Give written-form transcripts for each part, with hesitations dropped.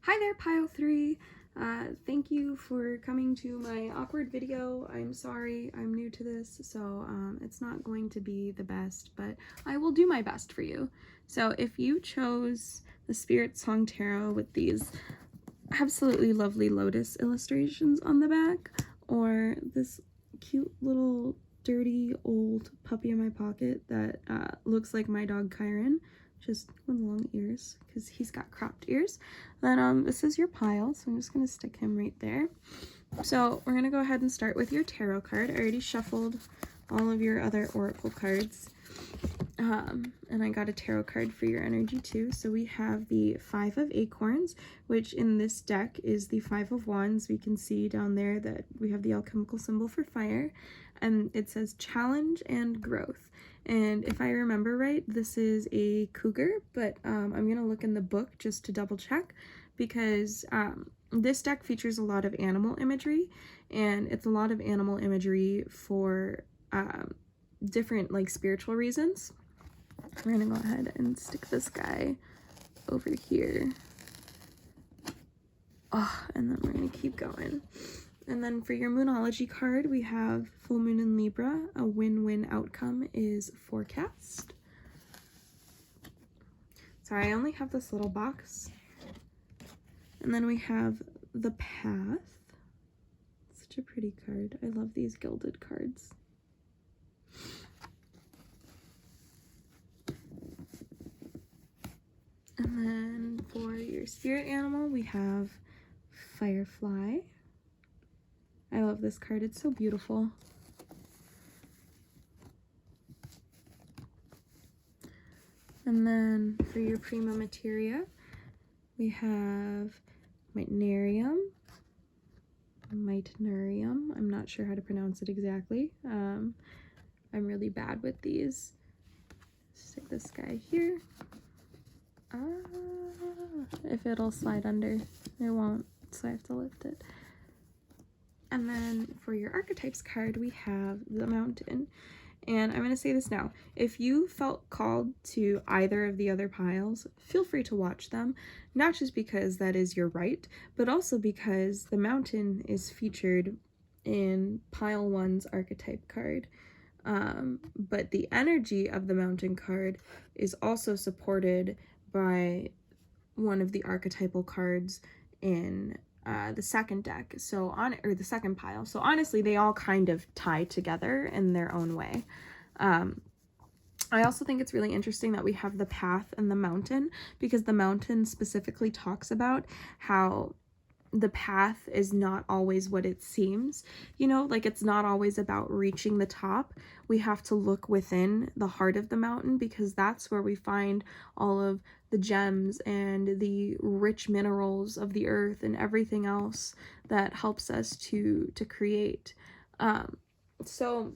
Hi there, Pile 3. Thank you for coming to my awkward video. I'm sorry, I'm new to this, so it's not going to be the best, but I will do my best for you. So if you chose the Spirit Song Tarot with these absolutely lovely lotus illustrations on the back, or this cute little dirty old puppy in my pocket that looks like my dog Chiron, just with long ears because he's got cropped ears, then this is your pile, so I'm just going to stick him right there. So we're going to go ahead and start with your tarot card. I already shuffled all of your other oracle cards, and I got a tarot card for your energy too. So we have the Five of Acorns, which in this deck is the Five of Wands. We can see down there that we have the alchemical symbol for fire, and it says challenge and growth. And if I remember right, this is a cougar, but I'm going to look in the book just to double check, because this deck features a lot of animal imagery, and it's a lot of animal imagery for different like spiritual reasons. We're going to go ahead and stick this guy over here. Oh, and then we're going to keep going. And then for your Moonology card, we have Full Moon in Libra. A win-win outcome is forecast. Sorry, I only have this little box. And then we have the Path. Such a pretty card. I love these gilded cards. And then for your spirit animal, we have Firefly. I love this card. It's so beautiful. And then for your prima materia, we have Mitnarium. I'm not sure how to pronounce it exactly. I'm really bad with these. Stick this guy here. If it'll slide under, it won't, so I have to lift it. And then for your archetypes card, we have the Mountain. And I'm going to say this now. If you felt called to either of the other piles, feel free to watch them. Not just because that is your right, but also because the Mountain is featured in pile 1's archetype card. But the energy of the Mountain card is also supported by one of the archetypal cards in the second deck, or the second pile. So honestly, they all kind of tie together in their own way. I also think it's really interesting that we have the Path and the Mountain, because the Mountain specifically talks about how the path is not always what it seems, you know, like it's not always about reaching the top. We have to look within the heart of the mountain, because that's where we find all of the gems and the rich minerals of the earth and everything else that helps us to create. So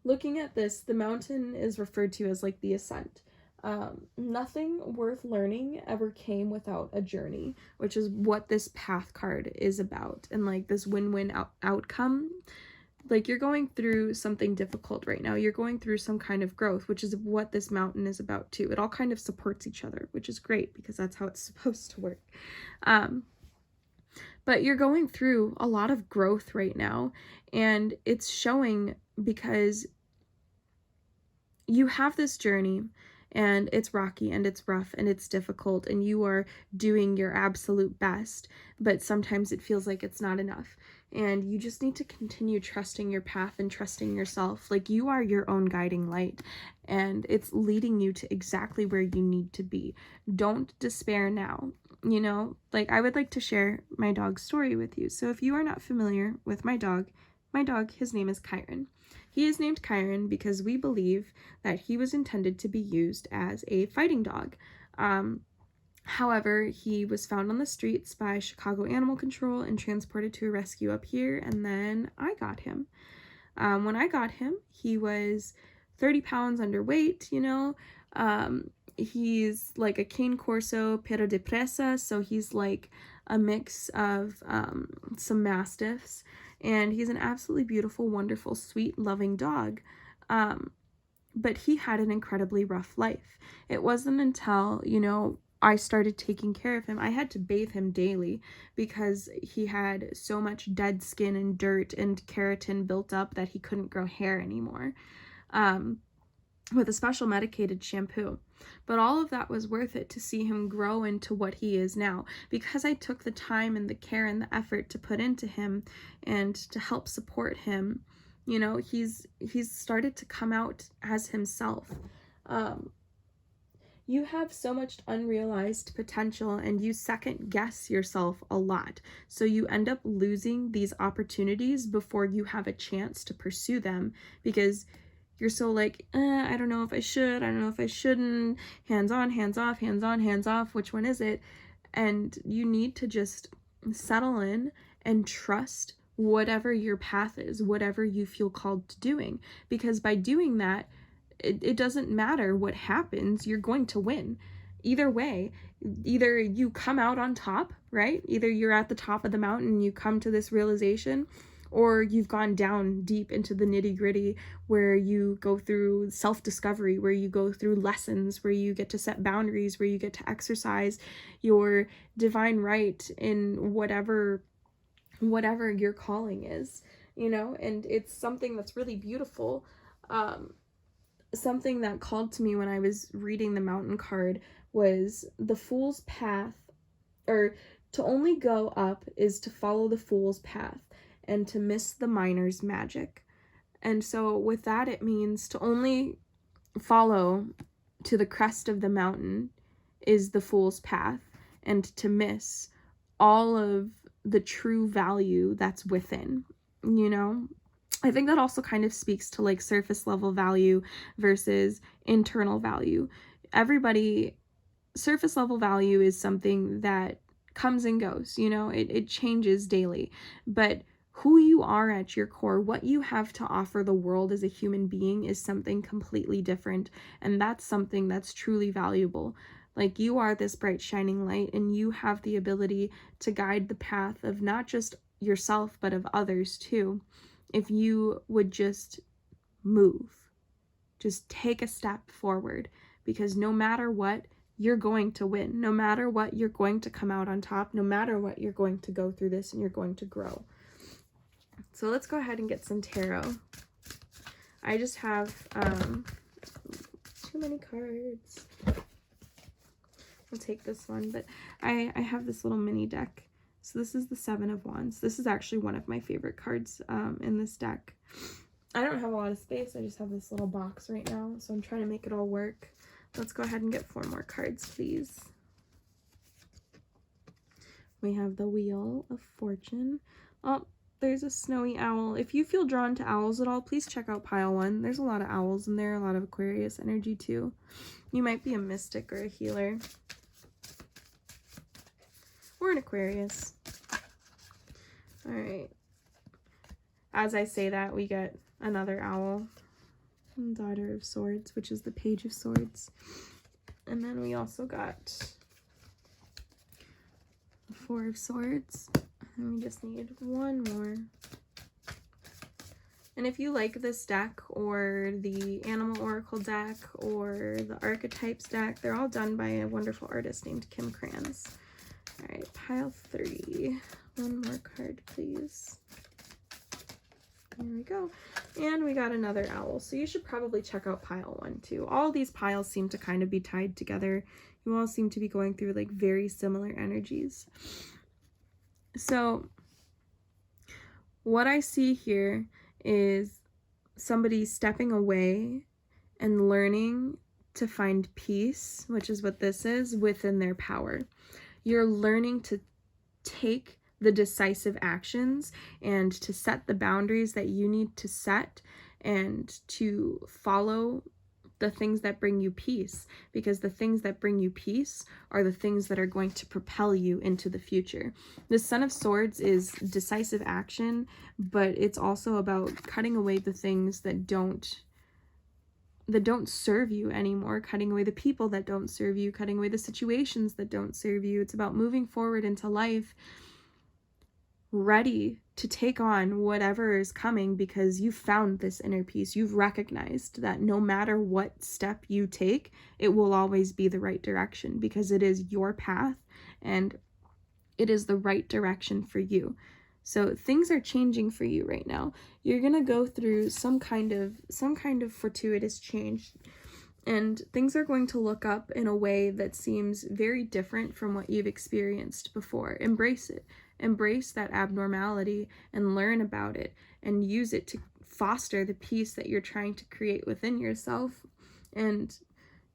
looking at this, the mountain is referred to as like the ascent. Nothing worth learning ever came without a journey, which is what this Path card is about. And like this win-win outcome, like you're going through something difficult right now. You're going through some kind of growth, which is what this mountain is about too. It all kind of supports each other, which is great because that's how it's supposed to work. But you're going through a lot of growth right now, and it's showing because you have this journey, and it's rocky and it's rough and it's difficult, and you are doing your absolute best, but sometimes it feels like it's not enough. And you just need to continue trusting your path and trusting yourself. Like, you are your own guiding light, and it's leading you to exactly where you need to be. Don't despair now. You know, like, I would like to share my dog's story with you. So if you are not familiar with my dog, his name is Chiron. He is named Chiron because we believe that he was intended to be used as a fighting dog. However, he was found on the streets by Chicago Animal Control and transported to a rescue up here, and then I got him. When I got him, he was 30 pounds underweight, you know. He's like a cane corso pero de presa, so he's like a mix of some mastiffs, and he's an absolutely beautiful, wonderful, sweet, loving dog. But he had an incredibly rough life. It wasn't until, you know, I started taking care of him. I had to bathe him daily because he had so much dead skin and dirt and keratin built up that he couldn't grow hair anymore, with a special medicated shampoo. But all of that was worth it to see him grow into what he is now, because I took the time and the care and the effort to put into him and to help support him. You know, he's started to come out as himself. You have so much unrealized potential, and you second guess yourself a lot. So you end up losing these opportunities before you have a chance to pursue them, because you're so like, I don't know if I should, I don't know if I shouldn't, hands on, hands off, hands on, hands off, which one is it? And you need to just settle in and trust whatever your path is, whatever you feel called to doing, because by doing that, it doesn't matter what happens, you're going to win. Either way, either you come out on top, right? Either you're at the top of the mountain and you come to this realization, or you've gone down deep into the nitty-gritty where you go through self-discovery, where you go through lessons, where you get to set boundaries, where you get to exercise your divine right in whatever your calling is, you know? And it's something that's really beautiful. Something that called to me when I was reading the mountain card was the fool's path, or to only go up is to follow the fool's path, and to miss the miner's magic. And so with that, it means to only follow to the crest of the mountain is the fool's path, and to miss all of the true value that's within, you know? I think that also kind of speaks to like surface level value versus internal value. Surface level value is something that comes and goes, you know, it changes daily. But who you are at your core, what you have to offer the world as a human being is something completely different. And that's something that's truly valuable. Like, you are this bright shining light, and you have the ability to guide the path of not just yourself, but of others too. If you would just move, just take a step forward, because no matter what, you're going to win. No matter what, you're going to come out on top. No matter what, you're going to go through this and you're going to grow. So let's go ahead and get some tarot. I just have too many cards. I'll take this one, but I have this little mini deck. So this is the Seven of Wands. This is actually one of my favorite cards in this deck. I don't have a lot of space. I just have this little box right now, so I'm trying to make it all work. Let's go ahead and get 4 more cards, please. We have the Wheel of Fortune. Oh, there's a snowy owl. If you feel drawn to owls at all, please check out pile 1. There's a lot of owls in there, a lot of Aquarius energy too. You might be a mystic or a healer. Or an Aquarius. Alright. As I say that, we get another owl. Daughter of Swords, which is the Page of Swords. And then we also got the 4 of Swords. And we just need 1 more. And if you like this deck, or the Animal Oracle deck, or the Archetypes deck, they're all done by a wonderful artist named Kim Kranz. Alright, pile 3. 1 more card, please. There we go. And we got another owl. So you should probably check out pile 1 too. All these piles seem to kind of be tied together. You all seem to be going through like very similar energies. So what I see here is somebody stepping away and learning to find peace, which is what this is, within their power. You're learning to take the decisive actions and to set the boundaries that you need to set, and to follow the things that bring you peace, because the things that bring you peace are the things that are going to propel you into the future. The Son of Swords is decisive action, but it's also about cutting away the things that don't serve you anymore, cutting away the people that don't serve you, cutting away the situations that don't serve you. It's about moving forward into life ready to take on whatever is coming, because you've found this inner peace. You've recognized that no matter what step you take, it will always be the right direction, because it is your path and it is the right direction for you. So things are changing for you right now. You're going to go through some kind of fortuitous change, and things are going to look up in a way that seems very different from what you've experienced before. Embrace it. Embrace that abnormality and learn about it and use it to foster the peace that you're trying to create within yourself, and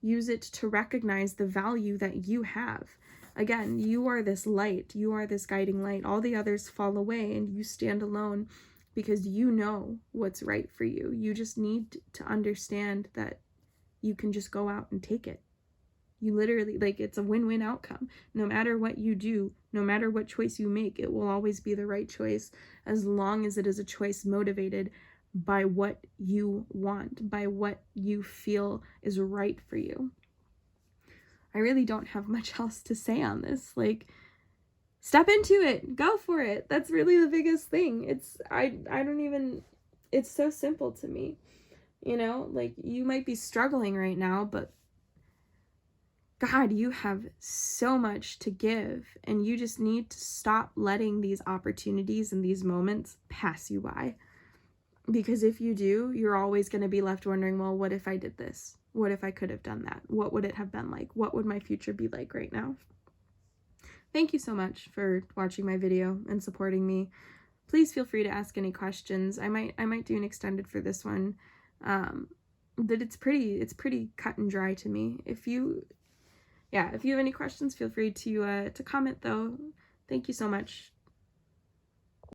use it to recognize the value that you have. Again, you are this light. You are this guiding light. All the others fall away and you stand alone because you know what's right for you. You just need to understand that you can just go out and take it. You literally, like, it's a win-win outcome. No matter what you do, no matter what choice you make, it will always be the right choice, as long as it is a choice motivated by what you want, by what you feel is right for you. I really don't have much else to say on this. Like, step into it. Go for it. That's really the biggest thing. It's so simple to me. You know, like, you might be struggling right now, but God, you have so much to give, and you just need to stop letting these opportunities and these moments pass you by. Because if you do, you're always going to be left wondering, well, what if I did this? What if I could have done that? What would it have been like? What would my future be like right now? Thank you so much for watching my video and supporting me. Please feel free to ask any questions. I might do an extended for this one. But it's pretty cut and dry to me. If you have any questions, feel free to comment though. Thank you so much.